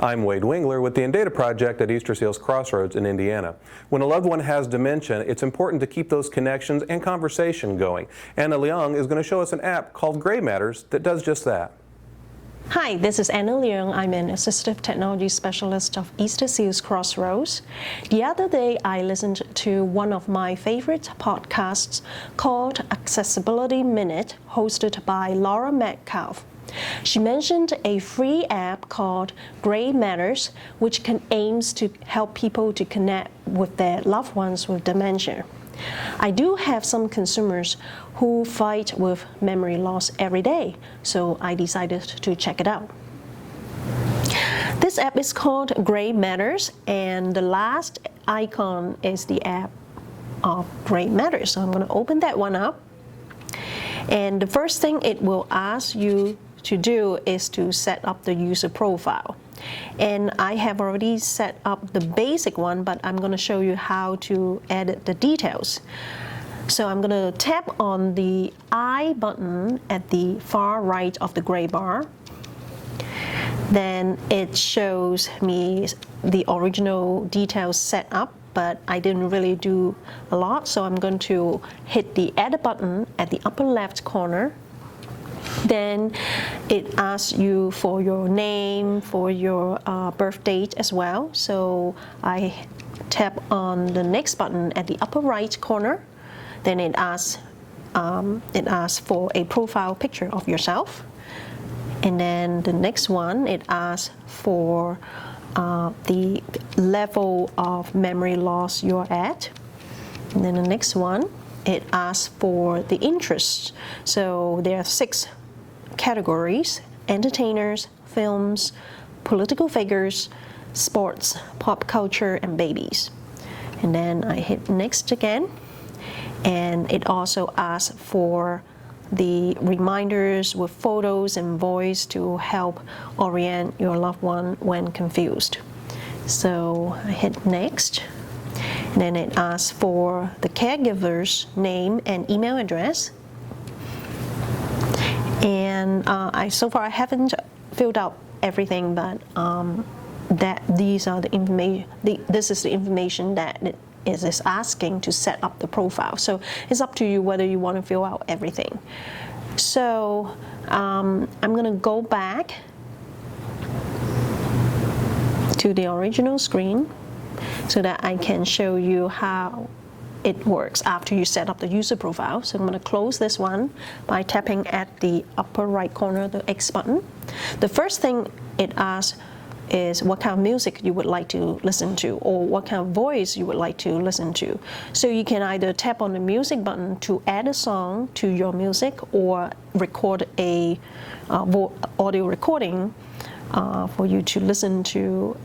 I'm Wade Wingler with the Indata Project at Easter Seals Crossroads in Indiana. When a loved one has dementia, it's important to keep those connections and conversation going. Anna Leong is going to show us an app called Gray Matters that does just that. Hi, this is Anna Leong. I'm an assistive technology specialist of Easter Seals Crossroads. The other day, I listened to one of my favorite podcasts called Accessibility Minute, hosted by Laura Metcalf. She mentioned a free app called Gray Matters, which aims to help people to connect with their loved ones with dementia. I do have some consumers who fight with memory loss every day, so I decided to check it out. This app is called Gray Matters, and the last icon is the app of Gray Matters. So I'm going to open that one up. And the first thing it will ask you to do is to set up the user profile. And I have already set up the basic one, but I'm going to show you how to edit the details. So I'm going to tap on the I button at the far right of the gray bar. Then it shows me the original details set up, but I didn't really do a lot. So I'm going to hit the edit button at the upper left corner. Then it asks you for your name, for your birth date as well. So I tap on the next button at the upper right corner. Then it asks for a profile picture of yourself. And then the next one, it asks for the level of memory loss you're at. And then the next one, it asks for the interests. So there are 6 categories: entertainers, films, political figures, sports, pop culture, and babies. And then I hit next again. And it also asks for the reminders with photos and voice to help orient your loved one when confused. So I hit next. And then it asks for the caregiver's name and email address. And so far I haven't filled out everything, but these are the information. This is the information that it is asking to set up the profile. So it's up to you whether you want to fill out everything. So I'm going to go back to the original screen so that I can show you how it works after you set up the user profile. So I'm going to close this one by tapping at the upper right corner, the X button. The first thing it asks is what kind of music you would like to listen to, or what kind of voice you would like to listen to. So you can either tap on the music button to add a song to your music, or record a audio recording for you to listen to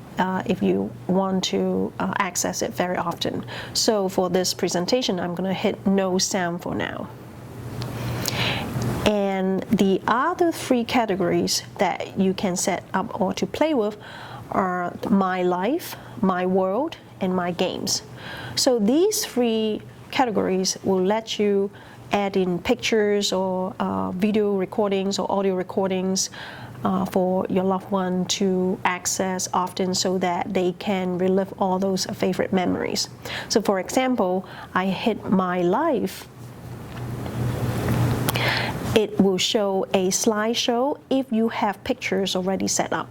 if you want to access it very often. So for this presentation, I'm going to hit no sound for now. And the other 3 categories that you can set up or to play with are my life, my world, and my games. So these 3 categories will let you add in pictures or video recordings or audio recordings for your loved one to access often, so that they can relive all those favorite memories. So for example, I hit my life. It will show a slideshow if you have pictures already set up.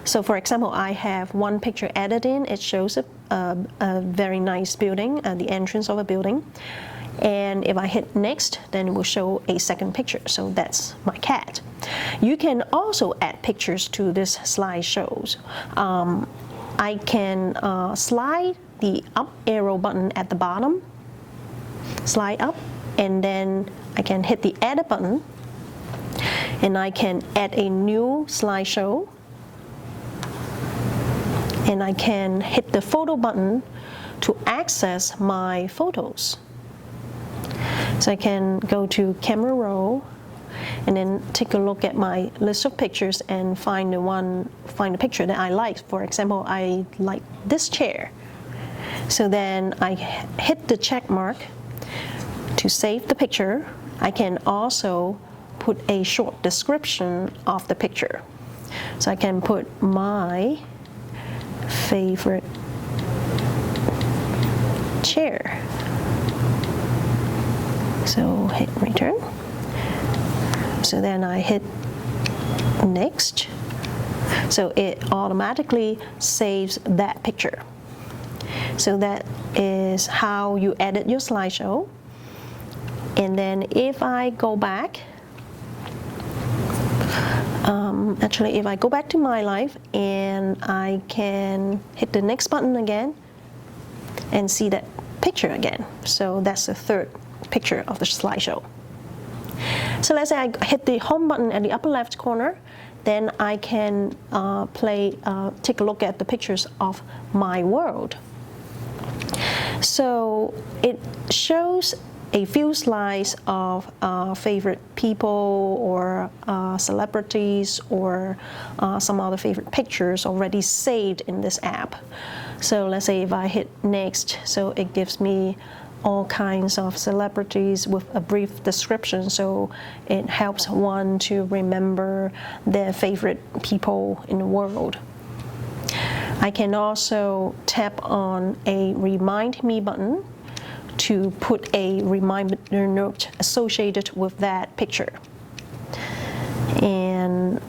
So for example, I have one picture added in. It shows a very nice building, the entrance of a building. And if I hit next, then it will show a second picture. So that's my cat. You can also add pictures to this slideshows. I can slide the up arrow button at the bottom, slide up, and then I can hit the edit button, and I can add a new slideshow, and I can hit the photo button to access my photos. So I can go to camera roll and then take a look at my list of pictures and find a picture that I like. For example, I like this chair. So then I hit the check mark to save the picture. I can also put a short description of the picture. So I can put my favorite chair. So hit return. So then I hit next. So it automatically saves that picture. So that is how you edit your slideshow. And then if I go back, actually if I go back to My Life and I can hit the next button again and see that picture again. So that's the third picture of the slideshow. So let's say I hit the home button at the upper left corner, then I can take a look at the pictures of my world. So it shows a few slides of favorite people or celebrities or some other favorite pictures already saved in this app. So let's say if I hit next, so it gives me all kinds of celebrities with a brief description, so it helps one to remember their favorite people in the world. I can also tap on a Remind Me button to put a reminder note associated with that picture. And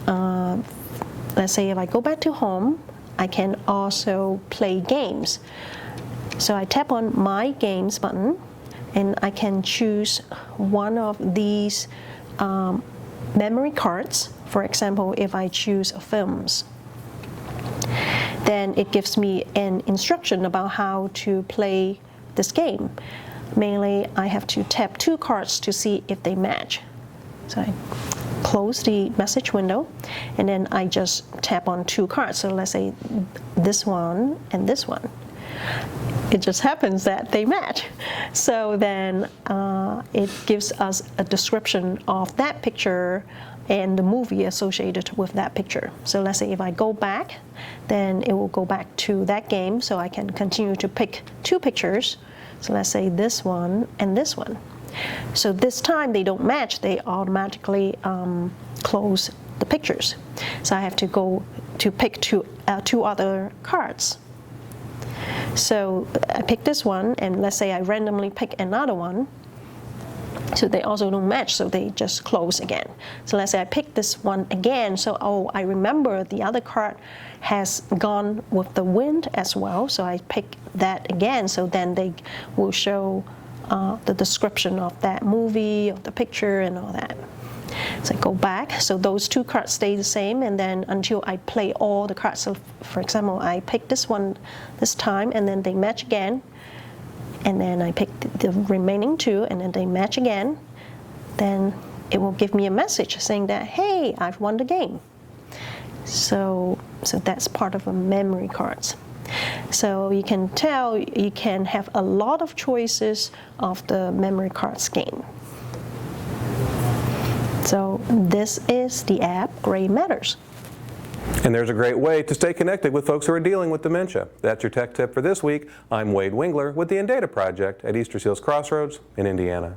let's say if I go back to home, I can also play games. So I tap on My Games button, and I can choose one of these memory cards. For example, if I choose films, then it gives me an instruction about how to play this game. Mainly, I have to tap two cards to see if they match. So I close the message window, and then I just tap on two cards. So let's say this one and this one. It just happens that they match. So then it gives us a description of that picture and the movie associated with that picture. So let's say if I go back, then it will go back to that game, so I can continue to pick two pictures. So let's say this one and this one. So this time they don't match, they automatically close the pictures. So I have to go to pick two other cards. So I pick this one, and let's say I randomly pick another one. So they also don't match, so they just close again. So let's say I pick this one again, so I remember the other card has gone with the wind as well, so I pick that again, so then they will show the description of that movie, of the picture, and all that. So I go back, so those two cards stay the same, and then until I play all the cards. So for example, I pick this one this time, and then they match again, and then I pick the remaining two, and then they match again. Then it will give me a message saying that, hey, I've won the game. So that's part of a memory cards. So you can tell you can have a lot of choices of the memory cards game. So this is the app Gray Matters. And there's a great way to stay connected with folks who are dealing with dementia. That's your tech tip for this week. I'm Wade Wingler with the Indata Project at Easter Seals Crossroads in Indiana.